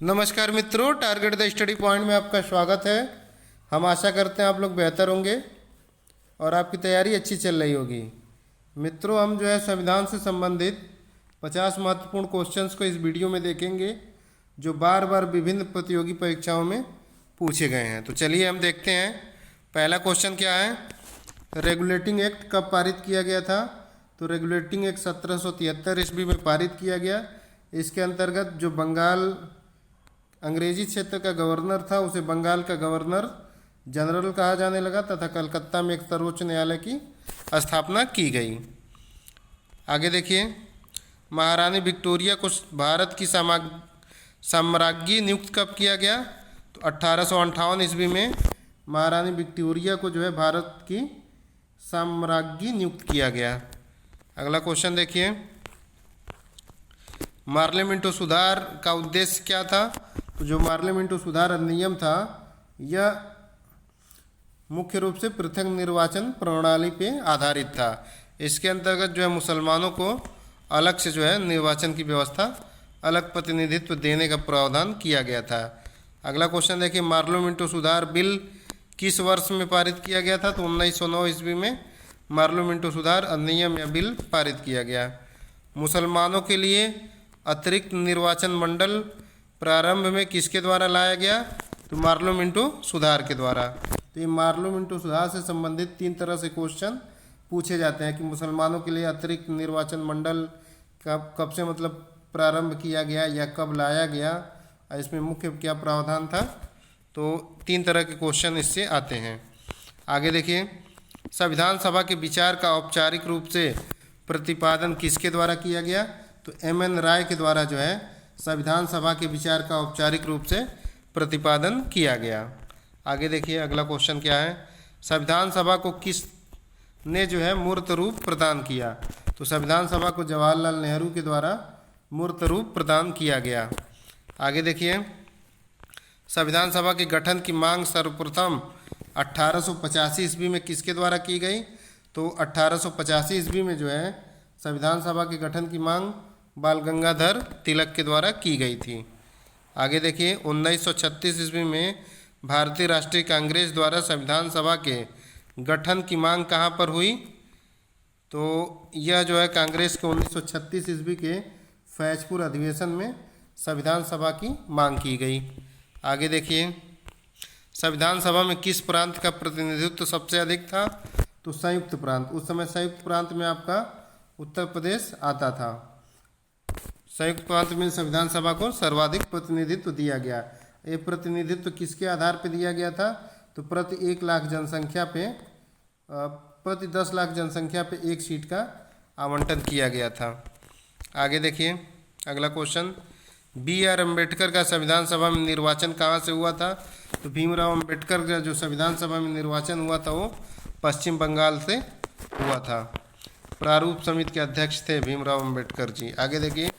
नमस्कार मित्रों, target the study point में आपका स्वागत है। हम आशा करते हैं आप लोग बेहतर होंगे और आपकी तैयारी अच्छी चल रही होगी। मित्रों, हम जो है संविधान से संबंधित 50 महत्वपूर्ण क्वेश्चंस को इस वीडियो में देखेंगे जो बार बार विभिन्न प्रतियोगी परीक्षाओं में पूछे गए हैं। तो चलिए हम देखते हैं। पहला क्वेश्चन क्या है, रेगुलेटिंग एक्ट कब पारित किया गया था? तो रेगुलेटिंग एक्ट 1773 ईस्वी में पारित किया गया। इसके अंतर्गत जो बंगाल अंग्रेजी क्षेत्र का गवर्नर था उसे बंगाल का गवर्नर जनरल कहा जाने लगा तथा कलकत्ता में एक सर्वोच्च न्यायालय की स्थापना की गई। आगे देखिए, महारानी विक्टोरिया को भारत की साम्राज्ञी नियुक्त कब किया गया? तो 1858 ईस्वी में महारानी विक्टोरिया को जो है भारत की साम्राज्ञी नियुक्त किया गया। अगला क्वेश्चन देखिए, पार्लियामेंटो सुधार का उद्देश्य क्या था? तो जो पार्लियामेंटो सुधार अधिनियम था यह मुख्य रूप से पृथक निर्वाचन प्रणाली पे आधारित था। इसके अंतर्गत जो है मुसलमानों को अलग से जो है निर्वाचन की व्यवस्था, अलग प्रतिनिधित्व देने का प्रावधान किया गया था। अगला क्वेश्चन देखिए, पार्लियामेंटो सुधार बिल किस वर्ष में पारित किया गया था? तो 1909 ईस्वी में पार्लियामेंटो सुधार अधिनियम या बिल पारित किया गया। मुसलमानों के लिए अतिरिक्त निर्वाचन मंडल प्रारंभ में किसके द्वारा लाया गया? तो पार्लियामेंटो सुधार के द्वारा। तो ये पार्लियामेंटो सुधार से संबंधित 3 तरह से क्वेश्चन पूछे जाते हैं कि मुसलमानों के लिए अतिरिक्त निर्वाचन मंडल कब से मतलब प्रारंभ किया गया या कब लाया गया, इसमें मुख्य क्या प्रावधान था। तो 3 तरह के क्वेश्चन इससे आते हैं। आगे देखिए, संविधान सभा के विचार का औपचारिक रूप से प्रतिपादन किसके द्वारा किया गया? तो M.N. राय के द्वारा जो है संविधान सभा के विचार का औपचारिक रूप से प्रतिपादन किया गया। आगे देखिए, अगला क्वेश्चन क्या है, संविधान सभा को किस ने जो है मूर्त रूप प्रदान किया? तो संविधान सभा को जवाहरलाल नेहरू के द्वारा मूर्त रूप प्रदान किया गया। आगे देखिए, संविधान सभा के गठन की मांग सर्वप्रथम 1885 ईस्वी में किसके द्वारा की गई? तो 1885 ईस्वी में जो है संविधान सभा के गठन की मांग बाल गंगाधर तिलक के द्वारा की गई थी। आगे देखिए, 1936 ईस्वी में भारतीय राष्ट्रीय कांग्रेस द्वारा संविधान सभा के गठन की मांग कहाँ पर हुई? तो यह जो है कांग्रेस के 1936 ईस्वी के फैजपुर अधिवेशन में संविधान सभा की मांग की गई। आगे देखिए, संविधान सभा में किस प्रांत का प्रतिनिधित्व सबसे अधिक था? तो संयुक्त प्रांत। उस समय संयुक्त प्रांत में आपका उत्तर प्रदेश आता था। संयुक्त प्रांत में संविधान सभा को सर्वाधिक प्रतिनिधित्व दिया गया। ये प्रतिनिधित्व किसके आधार पर दिया गया था? तो प्रति 1 लाख जनसंख्या पे प्रति 10 लाख जनसंख्या पे 1 सीट का आवंटन किया गया था। आगे देखिए, अगला क्वेश्चन, B.R. अम्बेडकर का संविधान सभा में निर्वाचन कहाँ से हुआ था? तो भीमराव अम्बेडकर का जो संविधान सभा में निर्वाचन हुआ था वो पश्चिम बंगाल से हुआ था। प्रारूप समिति के अध्यक्ष थे भीमराव अम्बेडकर जी। आगे देखिए,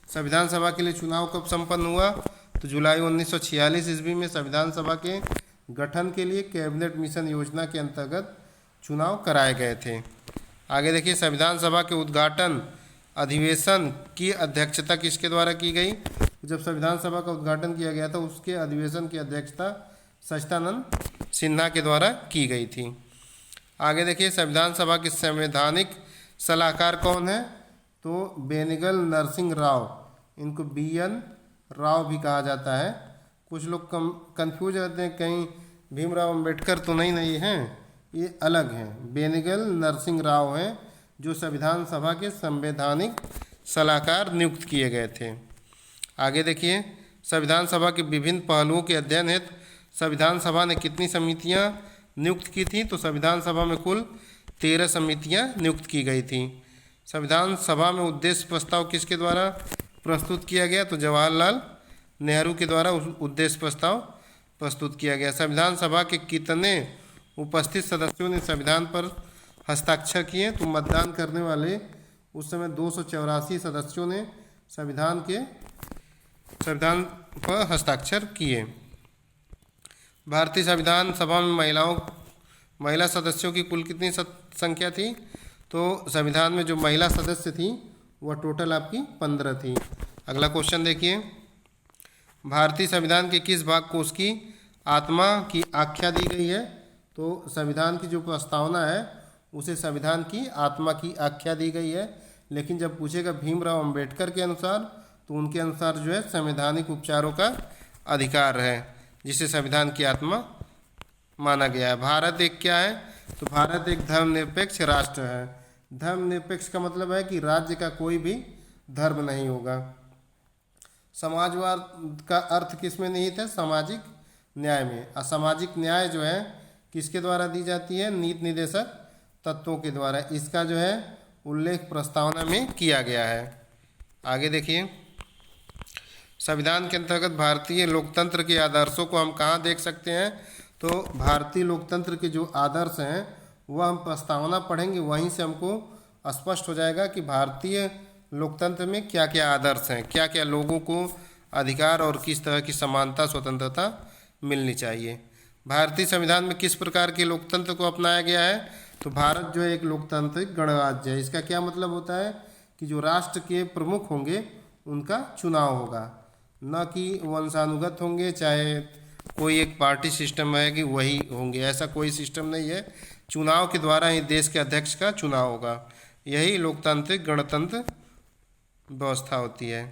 संविधान सभा के लिए चुनाव कब संपन्न हुआ? तो जुलाई 1946 ईस्वी में संविधान सभा के गठन के लिए कैबिनेट मिशन योजना के अंतर्गत चुनाव कराए गए थे। आगे देखिए, संविधान सभा के उद्घाटन अधिवेशन की अध्यक्षता किसके द्वारा की गई? जब संविधान सभा का उद्घाटन किया गया था उसके अधिवेशन की अध्यक्षता सच्चिदानंद सिन्हा के द्वारा की गई थी। आगे देखिए, संविधान सभा के संवैधानिक सलाहकार कौन है? तो बेनिगल नरसिंह राव, इनको B.N. राव भी कहा जाता है। कुछ लोग कंफ्यूज रहते हैं, कहीं भीमराव अम्बेडकर तो नहीं हैं, ये अलग हैं। बेनिगल नरसिंह राव हैं जो संविधान सभा के संवैधानिक सलाहकार नियुक्त किए गए थे। आगे देखिए, संविधान सभा के विभिन्न पहलुओं के अध्ययन हेतु संविधान सभा ने कितनी समितियां नियुक्त की थी? तो संविधान सभा में कुल 13 समितियां नियुक्त की गई थी। संविधान सभा में उद्देश्य प्रस्ताव किसके द्वारा प्रस्तुत किया गया? तो जवाहरलाल नेहरू के द्वारा उद्देश्य प्रस्ताव प्रस्तुत किया गया। संविधान सभा के कितने उपस्थित सदस्यों ने संविधान पर हस्ताक्षर किए? तो मतदान करने वाले उस समय 284 सदस्यों ने संविधान पर हस्ताक्षर किए। भारतीय संविधान सभा में महिला सदस्यों की कुल कितनी संख्या थी? तो संविधान में जो महिला सदस्य थी वह टोटल आपकी 15 थी। अगला क्वेश्चन देखिए, भारतीय संविधान के किस भाग को उसकी आत्मा की आख्या दी गई है? तो संविधान की जो प्रस्तावना है उसे संविधान की आत्मा की आख्या दी गई है। लेकिन जब पूछेगा भीमराव अंबेडकर के अनुसार, तो उनके अनुसार जो है संवैधानिक उपचारों का अधिकार है, जिसे संविधान की आत्मा माना गया है। भारत एक क्या है? तो भारत एक धर्मनिरपेक्ष राष्ट्र है। धर्मनिरपेक्ष का मतलब है कि राज्य का कोई भी धर्म नहीं होगा। समाजवाद का अर्थ किस में निहित है? सामाजिक न्याय में। असामाजिक न्याय जो है किसके द्वारा दी जाती है? नीति निर्देशक तत्वों के द्वारा। इसका जो है उल्लेख प्रस्तावना में किया गया है। आगे देखिए, संविधान के अंतर्गत भारतीय लोकतंत्र के आदर्शों को हम कहाँ देख सकते हैं? तो भारतीय लोकतंत्र के जो आदर्श हैं वह हम प्रस्तावना पढ़ेंगे, वहीं से हमको स्पष्ट हो जाएगा कि भारतीय लोकतंत्र में क्या क्या आदर्श हैं, क्या क्या लोगों को अधिकार और किस तरह की समानता स्वतंत्रता मिलनी चाहिए। भारतीय संविधान में किस प्रकार के लोकतंत्र को अपनाया गया है? तो भारत जो है एक लोकतांत्रिक गणराज्य है। इसका क्या मतलब होता है कि जो राष्ट्र के प्रमुख होंगे उनका चुनाव होगा, न कि वंशानुगत होंगे, चाहे कोई एक पार्टी सिस्टम है कि वही होंगे, ऐसा कोई सिस्टम नहीं है। चुनाव के द्वारा ही देश के अध्यक्ष का चुनाव होगा। यही लोकतांत्रिक गणतंत्र व्यवस्था होती है।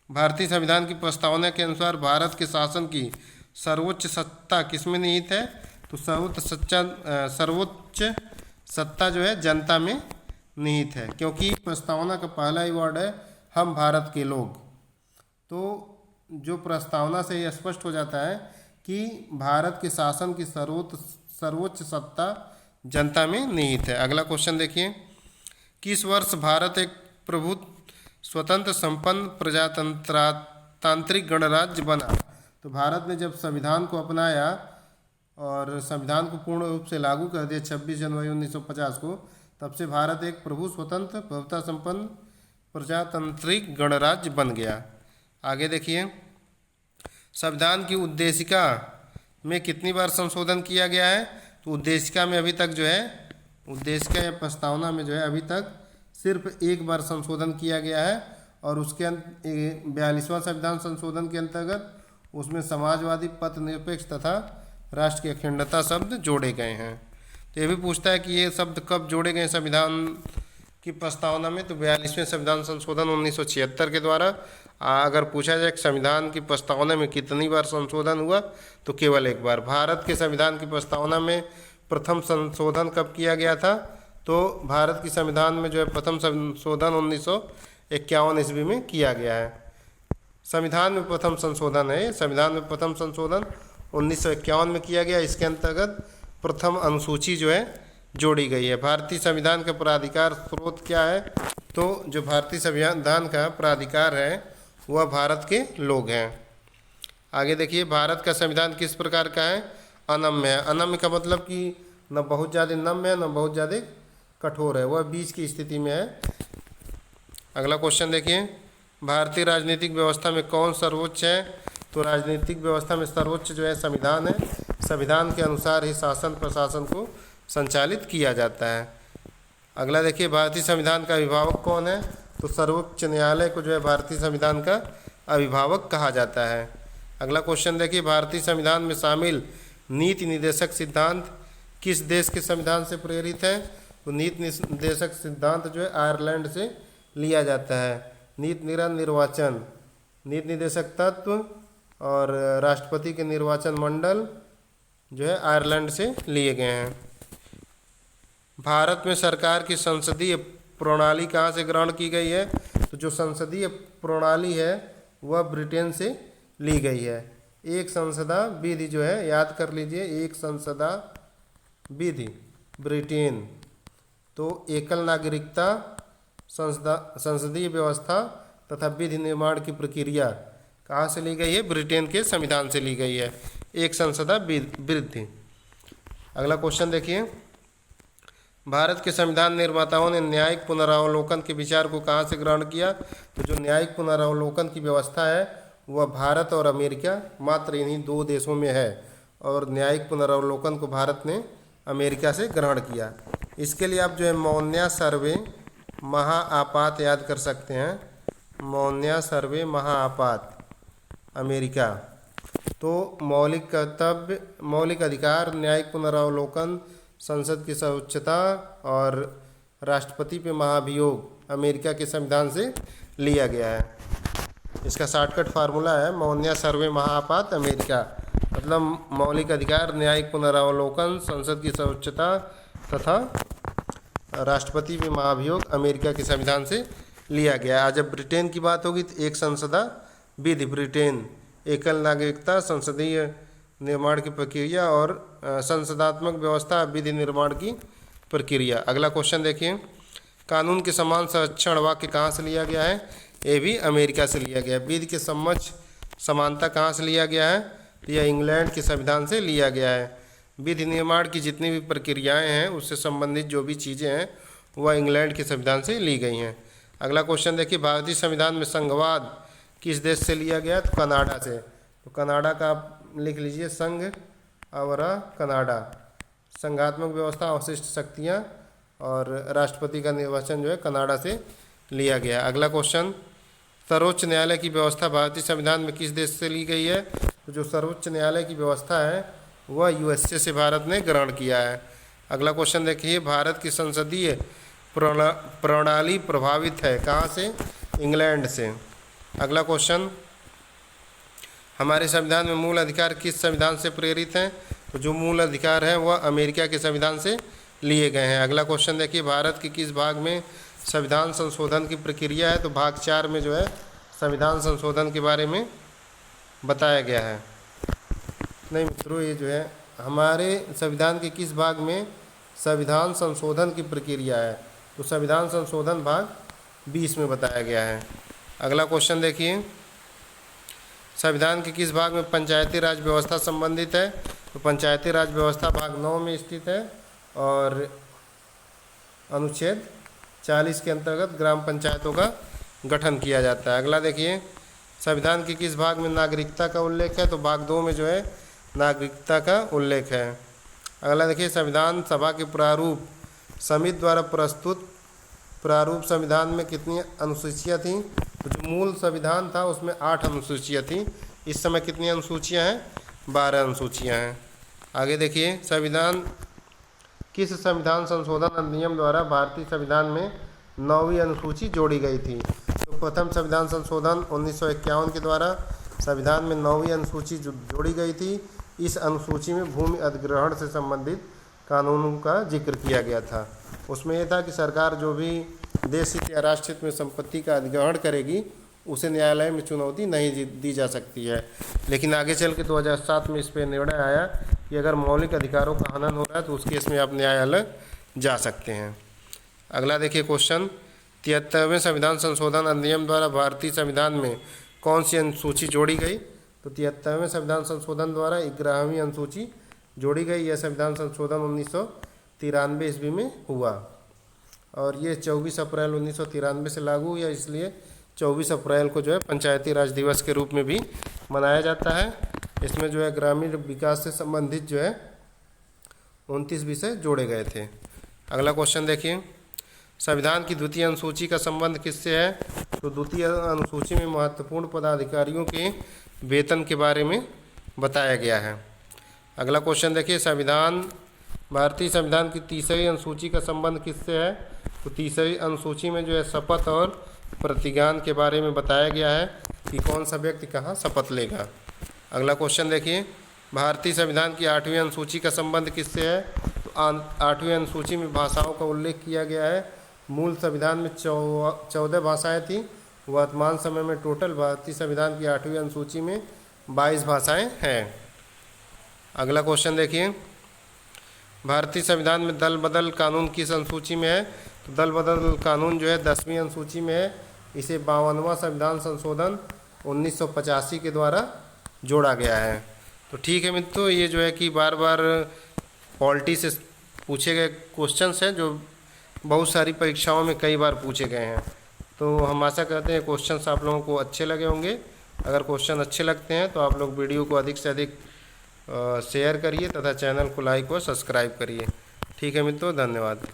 भारतीय संविधान की प्रस्तावना के अनुसार भारत के शासन की सर्वोच्च सत्ता किसमें निहित है? तो सर्वोच्च सत्ता जो है जनता में निहित है, क्योंकि प्रस्तावना का पहला ही वर्ड है हम भारत के लोग। तो जो प्रस्तावना से ये स्पष्ट हो जाता है कि भारत के शासन की सर्वोच्च सत्ता जनता में निहित है। अगला क्वेश्चन देखिए, किस वर्ष भारत एक प्रभुत्व स्वतंत्र संपन्न प्रजातांत्रिक गणराज्य बना? तो भारत ने जब संविधान को अपनाया और संविधान को पूर्ण रूप से लागू कर दिया 26 जनवरी 1950 को, तब से भारत एक प्रभु स्वतंत्र प्रभुता संपन्न प्रजातांत्रिक गणराज्य बन गया। आगे देखिए, संविधान की उद्देशिका में कितनी बार संशोधन किया गया है? तो उद्देशिका में अभी तक जो है, उद्देशिका या प्रस्तावना में जो है अभी तक सिर्फ एक बार संशोधन किया गया है, और उसके 42वां संविधान संशोधन के अंतर्गत उसमें समाजवादी, पथ निरपेक्ष तथा राष्ट्र की अखंडता शब्द जोड़े गए हैं। तो ये भी पूछता है कि ये शब्द कब जोड़े गए संविधान की प्रस्तावना में? तो 42वें संविधान संशोधन 1976 के द्वारा। अगर पूछा जाए कि संविधान की प्रस्तावना में कितनी बार संशोधन हुआ, तो केवल एक बार। भारत के संविधान की प्रस्तावना में प्रथम संशोधन कब किया गया था? तो भारत की संविधान में जो है प्रथम संशोधन 1951 ईस्वी में किया गया है। संविधान में प्रथम संशोधन है, संविधान में प्रथम संशोधन 1951 में किया गया। इसके अंतर्गत प्रथम अनुसूची जो है जोड़ी गई है। भारतीय संविधान का प्राधिकार स्रोत क्या है? तो जो भारतीय संविधान का प्राधिकार है वह भारत के लोग हैं। आगे देखिए, भारत का संविधान किस प्रकार का है? अनम्य है। अनम्य का मतलब कि न बहुत ज़्यादा नम्य है न बहुत ज़्यादा कठोर है, वह बीच की स्थिति में है। अगला क्वेश्चन देखिए, भारतीय राजनीतिक व्यवस्था में कौन सर्वोच्च है? तो राजनीतिक व्यवस्था में सर्वोच्च जो है संविधान है। संविधान के अनुसार ही शासन प्रशासन को संचालित किया जाता है। अगला देखिए, भारतीय संविधान का अभिभावक कौन है? तो सर्वोच्च न्यायालय को जो है भारतीय संविधान का अभिभावक कहा जाता है। अगला क्वेश्चन देखिए, भारतीय संविधान में शामिल नीति निर्देशक सिद्धांत किस देश के संविधान से प्रेरित है? तो नीति निर्देशक सिद्धांत जो है आयरलैंड से लिया जाता है। नीति निर्वाचन, नीति निर्देशक तत्व और राष्ट्रपति के निर्वाचन मंडल जो है आयरलैंड से लिए गए हैं। भारत में सरकार की संसदीय प्रणाली कहाँ से ग्रहण की गई है? तो जो संसदीय प्रणाली है वह ब्रिटेन से ली गई है। एक संसदा विधि जो है, याद कर लीजिए, एक संसदा विधि ब्रिटेन। तो एकल नागरिकता, संसदीय व्यवस्था तथा विधि निर्माण की प्रक्रिया कहाँ से ली गई है? ब्रिटेन के संविधान से ली गई है, एक संसदा विधि। अगला क्वेश्चन देखिए, भारत के संविधान निर्माताओं ने न्यायिक पुनरावलोकन के विचार को कहाँ से ग्रहण किया? तो जो न्यायिक पुनरावलोकन की व्यवस्था है वह भारत और अमेरिका, मात्र इन्हीं दो देशों में है, और न्यायिक पुनरावलोकन को भारत ने अमेरिका से ग्रहण किया। इसके लिए आप जो है मौन्या सर्वे महाआपात याद कर सकते हैं। मौन्या सर्वे महाआपात, अमेरिका। तो मौलिक कर्तव्य, मौलिक अधिकार, न्यायिक पुनरावलोकन, संसद की सर्वोच्चता और राष्ट्रपति पे महाभियोग अमेरिका के संविधान से लिया गया है। इसका शॉर्टकट फार्मूला है मौन्या सर्वे महापात अमेरिका, मतलब मौलिक अधिकार, न्यायिक पुनरावलोकन, संसद की सर्वोच्चता तथा राष्ट्रपति पे महाभियोग अमेरिका के संविधान से लिया गया है। आज जब ब्रिटेन की बात होगी तो एक संसदा विधि ब्रिटेन, एकल नागरिकता, संसदीय निर्माण की प्रक्रिया और संसदात्मक व्यवस्था विधि निर्माण की प्रक्रिया। अगला क्वेश्चन देखिए, कानून के समान संरक्षण वाक्य कहाँ से लिया गया है? ये भी अमेरिका से लिया गया है। विधि के समक्ष समानता कहाँ से लिया गया है? तो यह इंग्लैंड के संविधान से लिया गया है। विधि निर्माण की जितनी भी प्रक्रियाएं हैं उससे संबंधित जो भी चीज़ें हैं वह इंग्लैंड के संविधान से ली गई हैं। अगला क्वेश्चन देखिए, भारतीय संविधान में संघवाद किस देश से लिया गया? तो कनाडा से। तो कनाडा का आप लिख लीजिए, संघ अवरा कनाडा। संघात्मक व्यवस्था, अवशिष्ट शक्तियाँ और राष्ट्रपति का निर्वाचन जो है कनाडा से लिया गया। अगला क्वेश्चन, सर्वोच्च न्यायालय की व्यवस्था भारतीय संविधान में किस देश से ली गई है? तो जो सर्वोच्च न्यायालय की व्यवस्था है वह यूएसए से भारत ने ग्रहण किया है। अगला क्वेश्चन देखिए, भारत की संसदीय प्रणाली प्रभावित है कहाँ से? इंग्लैंड से। अगला क्वेश्चन, हमारे संविधान में मूल अधिकार किस संविधान से प्रेरित हैं? तो जो मूल अधिकार हैं वह अमेरिका के संविधान से लिए गए हैं। अगला क्वेश्चन देखिए, भारत के किस भाग में संविधान संशोधन की प्रक्रिया है? तो भाग 4 में जो है संविधान संशोधन के बारे में बताया गया है। नहीं मित्रों, ये जो है हमारे संविधान के किस भाग में संविधान संशोधन की प्रक्रिया है? तो संविधान संशोधन भाग 20 में बताया गया है। अगला क्वेश्चन देखिए, संविधान के किस भाग में पंचायती राज व्यवस्था संबंधित है? तो पंचायती राज व्यवस्था भाग 9 में स्थित है और अनुच्छेद 40 के अंतर्गत ग्राम पंचायतों का गठन किया जाता है। अगला देखिए, संविधान के किस भाग में नागरिकता का उल्लेख है? तो भाग 2 में जो है नागरिकता का उल्लेख है। अगला देखिए, संविधान सभा के प्रारूप समिति द्वारा प्रस्तुत प्रारूप संविधान में कितनी अनुसूचियाँ थीं? तो जो मूल संविधान था उसमें 8 अनुसूचियाँ थीं। इस समय कितनी अनुसूचियाँ हैं? 12 अनुसूचियाँ हैं। आगे देखिए, संविधान किस संविधान संशोधन अधिनियम द्वारा भारतीय संविधान में 9वीं अनुसूची जोड़ी गई थी? तो प्रथम संविधान संशोधन 1951 के द्वारा संविधान में 9वीं अनुसूची जोड़ी गई थी। इस अनुसूची में भूमि अधिग्रहण से संबंधित कानूनों का जिक्र किया गया था। उसमें यह था कि सरकार जो भी देश हित या राष्ट्र हित में संपत्ति का अधिग्रहण करेगी उसे न्यायालय में चुनौती नहीं दी जा सकती है। लेकिन आगे चल के 2007 में इस पर निर्णय आया कि अगर मौलिक अधिकारों का हनन हो रहा है तो उस केस में आप न्यायालय जा सकते हैं। अगला देखिए क्वेश्चन, 73वें संविधान संशोधन अधिनियम द्वारा भारतीय संविधान में कौन सी अनुसूची जोड़ी गई? तो 73वें संविधान संशोधन द्वारा 11वीं अनुसूची जोड़ी गई। यह संविधान संशोधन 1993 ईस्वी में हुआ और ये 24 अप्रैल 1993 से लागू हुआ, इसलिए 24 अप्रैल को जो है पंचायती राज दिवस के रूप में भी मनाया जाता है। इसमें जो है ग्रामीण विकास से संबंधित जो है 29 विषय जोड़े गए थे। अगला क्वेश्चन देखिए, संविधान की द्वितीय अनुसूची का संबंध किससे है? तो द्वितीय अनुसूची में महत्वपूर्ण पदाधिकारियों के वेतन के बारे में बताया गया है। अगला क्वेश्चन देखिए, भारतीय संविधान की तीसरी अनुसूची का संबंध किससे है? तो तीसरी अनुसूची में जो है शपथ और प्रतिज्ञान के बारे में बताया गया है कि कौन सा व्यक्ति कहाँ शपथ लेगा। अगला क्वेश्चन देखिए, भारतीय संविधान की 8वीं अनुसूची का संबंध किससे है? तो 8वीं अनुसूची में भाषाओं का उल्लेख किया गया है। मूल संविधान में 14 भाषाएं थीं। वर्तमान समय में टोटल भारतीय संविधान की 8वीं अनुसूची में 22 भाषाएं हैं। अगला क्वेश्चन देखिए, भारतीय संविधान में दल बदल कानून किस अनुसूची में है? तो दल बदल कानून जो है 10वीं अनुसूची में है। इसे 52वां संविधान संशोधन 1985 के द्वारा जोड़ा गया है। तो ठीक है मित्रों, ये जो है कि बार बार पॉलिटी से पूछे गए क्वेश्चंस हैं जो बहुत सारी परीक्षाओं में कई बार पूछे गए हैं। तो हम आशा करते हैं क्वेश्चंस आप लोगों को अच्छे लगे होंगे। अगर क्वेश्चन अच्छे लगते हैं तो आप लोग वीडियो को अधिक से अधिक शेयर करिए तथा चैनल को लाइक और सब्सक्राइब करिए। ठीक है मित्रों, धन्यवाद।